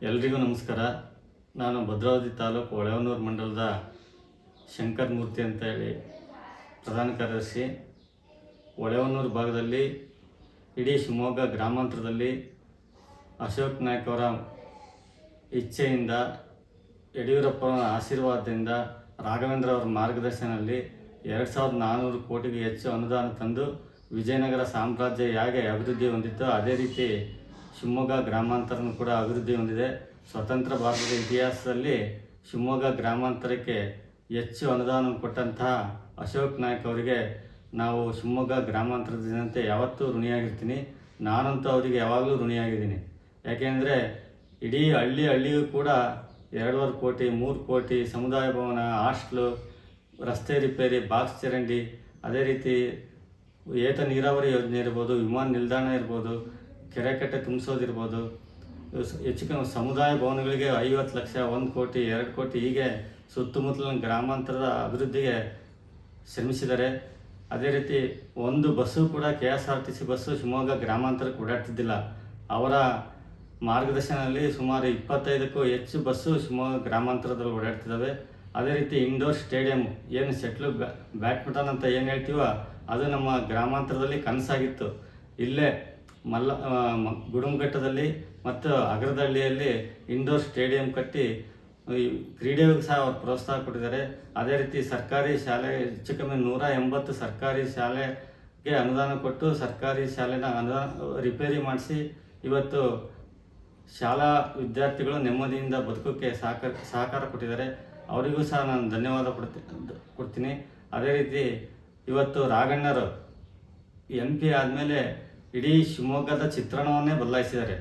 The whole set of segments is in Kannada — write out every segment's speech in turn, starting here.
ಎಲ್ರಿಗೂ ನಮಸ್ಕಾರ. ನಾನು ಭದ್ರಾವತಿ ತಾಲೂಕು ಹೊಳೆಹೊನ್ನೂರು ಮಂಡಲದ ಶಂಕರ್ ಮೂರ್ತಿ ಅಂತ ಹೇಳಿ ಪ್ರಧಾನ ಕಾರ್ಯದರ್ಶಿ. ಹೊಳೆಹೊನ್ನೂರು ಭಾಗದಲ್ಲಿ ಇಡೀ ಶಿವಮೊಗ್ಗ ಗ್ರಾಮಾಂತರದಲ್ಲಿ ಅಶೋಕ್ ನಾಯ್ಕ ಅವರ ಇಚ್ಛೆಯಿಂದ, ಯಡಿಯೂರಪ್ಪನ ಆಶೀರ್ವಾದದಿಂದ, ರಾಘವೇಂದ್ರ ಅವರ ಮಾರ್ಗದರ್ಶನದಲ್ಲಿ 2400 ಕೋಟಿಗೂ ಹೆಚ್ಚು ಅನುದಾನ ತಂದು ವಿಜಯನಗರ ಸಾಮ್ರಾಜ್ಯ ಹೇಗೆ ಅಭಿವೃದ್ಧಿ ಹೊಂದಿತ್ತು ಅದೇ ರೀತಿ ಶಿವಮೊಗ್ಗ ಗ್ರಾಮಾಂತರನೂ ಕೂಡ ಅಭಿವೃದ್ಧಿ ಹೊಂದಿದೆ. ಸ್ವತಂತ್ರ ಭಾರತದ ಇತಿಹಾಸದಲ್ಲಿ ಶಿವಮೊಗ್ಗ ಗ್ರಾಮಾಂತರಕ್ಕೆ ಹೆಚ್ಚು ಅನುದಾನ ಕೊಟ್ಟಂತಹ ಅಶೋಕ್ ನಾಯ್ಕ ಅವರಿಗೆ ನಾವು ಶಿವಮೊಗ್ಗ ಗ್ರಾಮಾಂತರದ ಜನತೆ ಯಾವತ್ತೂ ಋಣಿಯಾಗಿರ್ತೀನಿ. ನಾನಂತೂ ಅವರಿಗೆ ಯಾವಾಗಲೂ ಋಣಿಯಾಗಿದ್ದೀನಿ. ಯಾಕೆಂದರೆ ಇಡೀ ಹಳ್ಳಿಯೂ ಕೂಡ 2.5 ಕೋಟಿ 3 ಕೋಟಿ ಸಮುದಾಯ ಭವನ, ಹಾಸ್ಟ್ಲು, ರಸ್ತೆ ರಿಪೇರಿ, ಬಾಕ್ಸ್ ಚರಂಡಿ, ಅದೇ ರೀತಿ ಏತ ನೀರಾವರಿ ಯೋಜನೆ ಇರ್ಬೋದು, ವಿಮಾನ ನಿಲ್ದಾಣ ಇರ್ಬೋದು, ಕೆರೆ ಕಟ್ಟೆ ತುಂಬಿಸೋದಿರ್ಬೋದು, ಹೆಚ್ಚು ಕಮ್ಮಿ ಸಮುದಾಯ ಭವನಗಳಿಗೆ 50 ಲಕ್ಷ, 1 ಕೋಟಿ 2 ಕೋಟಿ ಹೀಗೆ ಸುತ್ತಮುತ್ತಲಿನ ಗ್ರಾಮಾಂತರದ ಅಭಿವೃದ್ಧಿಗೆ ಶ್ರಮಿಸಿದ್ದಾರೆ. ಅದೇ ರೀತಿ ಒಂದು ಬಸ್ಸು ಕೂಡ KSRTC ಬಸ್ಸು ಶಿವಮೊಗ್ಗ ಗ್ರಾಮಾಂತರಕ್ಕೆ ಓಡಾಡ್ತಿದ್ದಿಲ್ಲ. ಅವರ ಮಾರ್ಗದರ್ಶನದಲ್ಲಿ ಸುಮಾರು 25ಕ್ಕೂ ಹೆಚ್ಚು ಬಸ್ಸು ಶಿವಮೊಗ್ಗ ಗ್ರಾಮಾಂತರದಲ್ಲಿ ಓಡಾಡ್ತಿದ್ದಾವೆ. ಅದೇ ರೀತಿ ಇಂಡೋರ್ ಸ್ಟೇಡಿಯಂ, ಏನು ಶಟ್ಲು ಬ್ಯಾಡ್ಮಿಂಟನ್ ಅಂತ ಏನು ಹೇಳ್ತೀವೋ ಅದು ನಮ್ಮ ಗ್ರಾಮಾಂತರದಲ್ಲಿ ಕನಸಾಗಿತ್ತು. ಇಲ್ಲೇ ಗುಡುಮಘಟ್ಟದಲ್ಲಿ ಮತ್ತು ಅಗ್ರದಹಳ್ಳಿಯಲ್ಲಿ ಇಂಡೋರ್ ಸ್ಟೇಡಿಯಂ ಕಟ್ಟಿ ಕ್ರೀಡೆಗೂ ಸಹ ಅವರು ಪ್ರೋತ್ಸಾಹ ಕೊಟ್ಟಿದ್ದಾರೆ. ಅದೇ ರೀತಿ ಸರ್ಕಾರಿ ಶಾಲೆ, ಹೆಚ್ಚು ಕಮ್ಮಿ 180 ಸರ್ಕಾರಿ ಶಾಲೆಗೆ ಅನುದಾನ ಕೊಟ್ಟು ಸರ್ಕಾರಿ ಶಾಲೆನ ರಿಪೇರಿ ಮಾಡಿಸಿ ಇವತ್ತು ಶಾಲಾ ವಿದ್ಯಾರ್ಥಿಗಳು ನೆಮ್ಮದಿಯಿಂದ ಬದುಕೋಕ್ಕೆ ಸಹಕಾರ ಕೊಟ್ಟಿದ್ದಾರೆ. ಅವರಿಗೂ ಸಹ ನಾನು ಧನ್ಯವಾದ ಕೊಡ್ತೀನಿ. ಅದೇ ರೀತಿ ಇವತ್ತು ರಾಘಣ್ಣರು MP ಆದಮೇಲೆ ಇಡೀ ಶಿವಮೊಗ್ಗದ ಚಿತ್ರಣವನ್ನೇ ಬದಲಾಯಿಸಿದ್ದಾರೆ.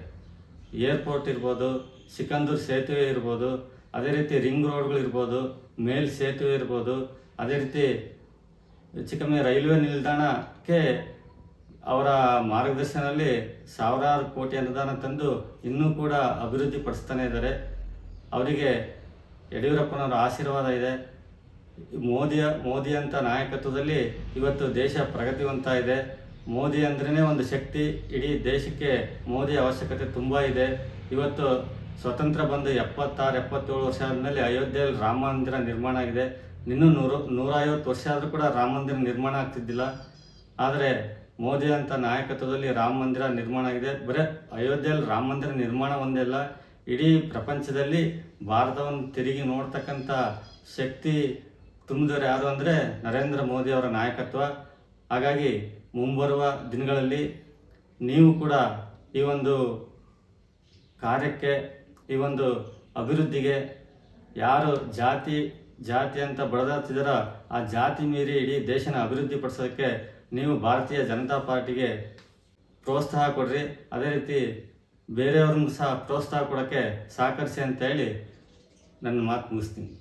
ಏರ್ಪೋರ್ಟ್ ಇರ್ಬೋದು, ಸಿಕಂದೂರು ಸೇತುವೆ ಇರ್ಬೋದು, ಅದೇ ರೀತಿ ರಿಂಗ್ ರೋಡ್ಗಳಿರ್ಬೋದು, ಮೇಲ್ ಸೇತುವೆ ಇರ್ಬೋದು, ಅದೇ ರೀತಿ ಹೆಚ್ಚು ಕಮ್ಮಿ ರೈಲ್ವೆ ನಿಲ್ದಾಣಕ್ಕೆ ಅವರ ಮಾರ್ಗದರ್ಶನದಲ್ಲಿ 1000 ಕೋಟಿ ಅನುದಾನ ತಂದು ಇನ್ನೂ ಕೂಡ ಅಭಿವೃದ್ಧಿ ಪಡಿಸ್ತಾನೆ ಇದ್ದಾರೆ. ಅವರಿಗೆ ಯಡಿಯೂರಪ್ಪನವರ ಆಶೀರ್ವಾದ ಇದೆ. ಮೋದಿ ಅಂತ ನಾಯಕತ್ವದಲ್ಲಿ ಇವತ್ತು ದೇಶ ಪ್ರಗತಿವಂತ ಇದೆ. ಮೋದಿ ಅಂದ್ರೇ ಒಂದು ಶಕ್ತಿ. ಇಡೀ ದೇಶಕ್ಕೆ ಮೋದಿ ಅವಶ್ಯಕತೆ ತುಂಬ ಇದೆ. ಇವತ್ತು ಸ್ವತಂತ್ರ ಬಂದು 76-77 ವರ್ಷ ಆದಮೇಲೆ ಅಯೋಧ್ಯೆಯಲ್ಲಿ ರಾಮ ಮಂದಿರ ನಿರ್ಮಾಣ ಆಗಿದೆ. ಇನ್ನೂ 150 ವರ್ಷ ಆದರೂ ಕೂಡ ರಾಮ ಮಂದಿರ ನಿರ್ಮಾಣ ಆಗ್ತಿದ್ದಿಲ್ಲ. ಆದರೆ ಮೋದಿ ಅಂತ ನಾಯಕತ್ವದಲ್ಲಿ ರಾಮ ಮಂದಿರ ನಿರ್ಮಾಣ ಆಗಿದೆ. ಬರೀ ಅಯೋಧ್ಯೆಯಲ್ಲಿ ರಾಮ ಮಂದಿರ ನಿರ್ಮಾಣ ಒಂದೇ ಅಲ್ಲ, ಇಡೀ ಪ್ರಪಂಚದಲ್ಲಿ ಭಾರತವನ್ನು ತಿರುಗಿ ನೋಡ್ತಕ್ಕಂಥ ಶಕ್ತಿ ತುಂಬಿದವರು ಯಾರು ಅಂದರೆ ನರೇಂದ್ರ ಮೋದಿ ಅವರ ನಾಯಕತ್ವ. ಹಾಗಾಗಿ ಮುಂಬರುವ ದಿನಗಳಲ್ಲಿ ನೀವು ಕೂಡ ಈ ಒಂದು ಕಾರ್ಯಕ್ಕೆ, ಈ ಒಂದು ಅಭಿವೃದ್ಧಿಗೆ ಯಾರು ಜಾತಿ ಅಂತ ಬಡದಾಡ್ತಿದ್ದಾರೋ ಆ ಜಾತಿ ಮೀರಿ ಇಡೀ ದೇಶನ ಅಭಿವೃದ್ಧಿ ಪಡಿಸೋದಕ್ಕೆ ನೀವು ಭಾರತೀಯ ಜನತಾ ಪಾರ್ಟಿಗೆ ಪ್ರೋತ್ಸಾಹ ಕೊಡ್ರಿ. ಅದೇ ರೀತಿ ಬೇರೆಯವ್ರನ್ನ ಸಹ ಪ್ರೋತ್ಸಾಹ ಕೊಡೋಕ್ಕೆ ಸಹಕರಿಸಿ ಅಂತ ಹೇಳಿ ನನ್ನ ಮಾತು ಮುಗಿಸ್ತೀನಿ.